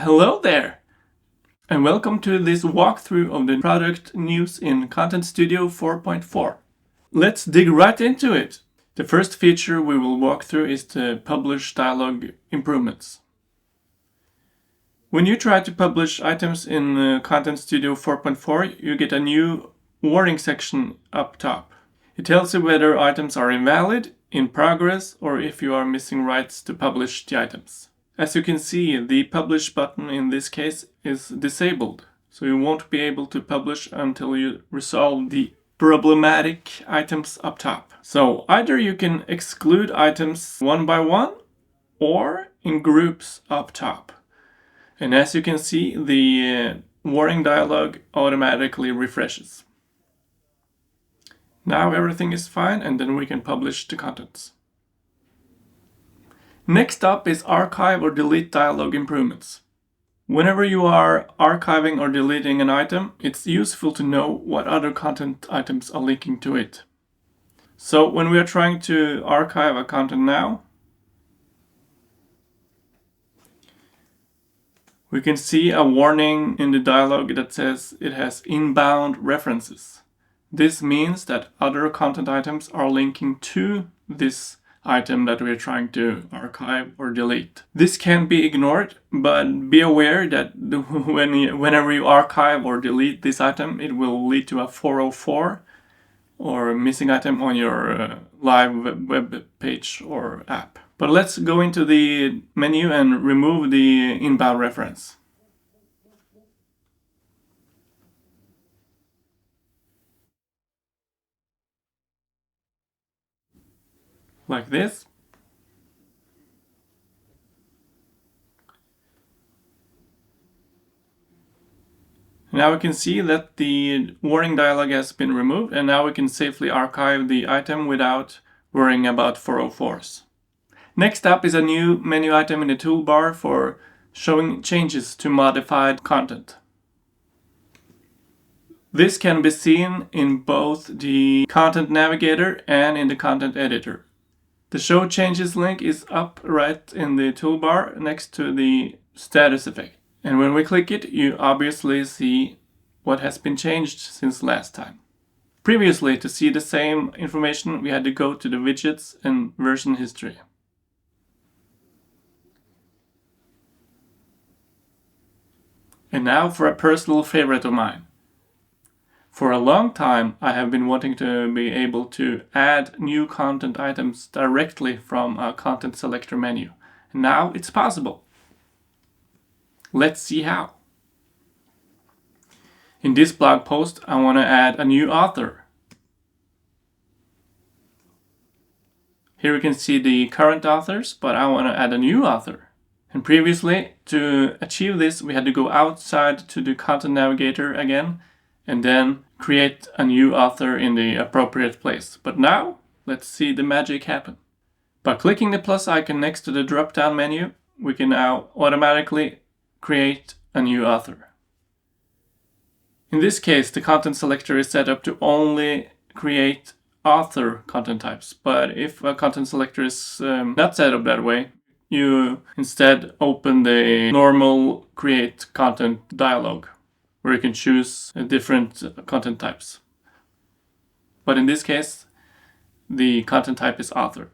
Hello there, and welcome to this walkthrough of the product news in Content Studio 4.4. Let's dig right into it. The first feature we will walk through is the Publish dialog improvements. When you try to publish items in Content Studio 4.4, you get a new warning section up top. It tells you whether items are invalid, in progress, or if you are missing rights to publish the items. As you can see, the Publish button in this case is disabled, so you won't be able to publish until you resolve the problematic items up top. So either you can exclude items one by one or in groups up top. And as you can see, the warning dialog automatically refreshes. Now everything is fine, and then we can publish the contents. Next up is archive or delete dialog improvements. Whenever you are archiving or deleting an item, it's useful to know what other content items are linking to it. So when we are trying to archive a content now, we can see a warning in the dialog that says it has inbound references. This means that other content items are linking to this item that we're trying to archive or delete. This can be ignored, but be aware that whenever you archive or delete this item, it will lead to a 404 or a missing item on your live web page or app. But let's go into the menu and remove the inbound reference. Like this. Now we can see that the warning dialog has been removed, and now we can safely archive the item without worrying about 404s. Next up is a new menu item in the toolbar for showing changes to modified content. This can be seen in both the Content Navigator and in the Content Editor. The Show Changes link is up right in the toolbar next to the status effect. And when we click it, you obviously see what has been changed since last time. Previously, to see the same information, we had to go to the widgets and version history. And now for a personal favorite of mine. For a long time, I have been wanting to be able to add new content items directly from a Content Selector menu. And now it's possible. Let's see how. In this blog post, I want to add a new author. Here we can see the current authors, but I want to add a new author. And previously, to achieve this, we had to go outside to the Content Navigator again, and then create a new author in the appropriate place. But now, let's see the magic happen. By clicking the plus icon next to the drop-down menu, we can now automatically create a new author. In this case, the Content Selector is set up to only create author content types. But if a Content Selector is not set up that way, you instead open the normal Create Content dialog, where you can choose different content types. But in this case, the content type is author.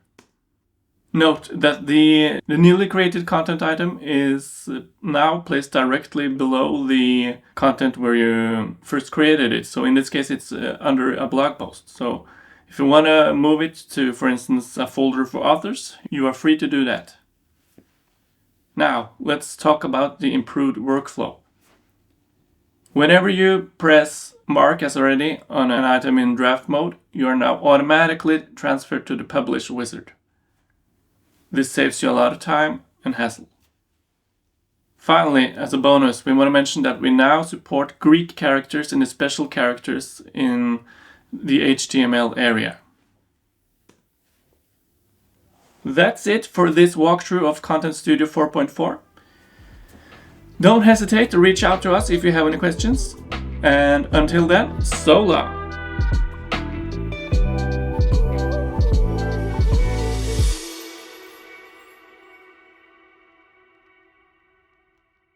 Note that the newly created content item is now placed directly below the content where you first created it. So in this case, it's under a blog post. So if you want to move it to, for instance, a folder for authors, you are free to do that. Now, let's talk about the improved workflow. Whenever you press Mark as ready on an item in draft mode, you are now automatically transferred to the Publish wizard. This saves you a lot of time and hassle. Finally, as a bonus, we want to mention that we now support Greek characters and the special characters in the HTML area. That's it for this walkthrough of Content Studio 4.4. Don't hesitate to reach out to us if you have any questions. And until then, so long!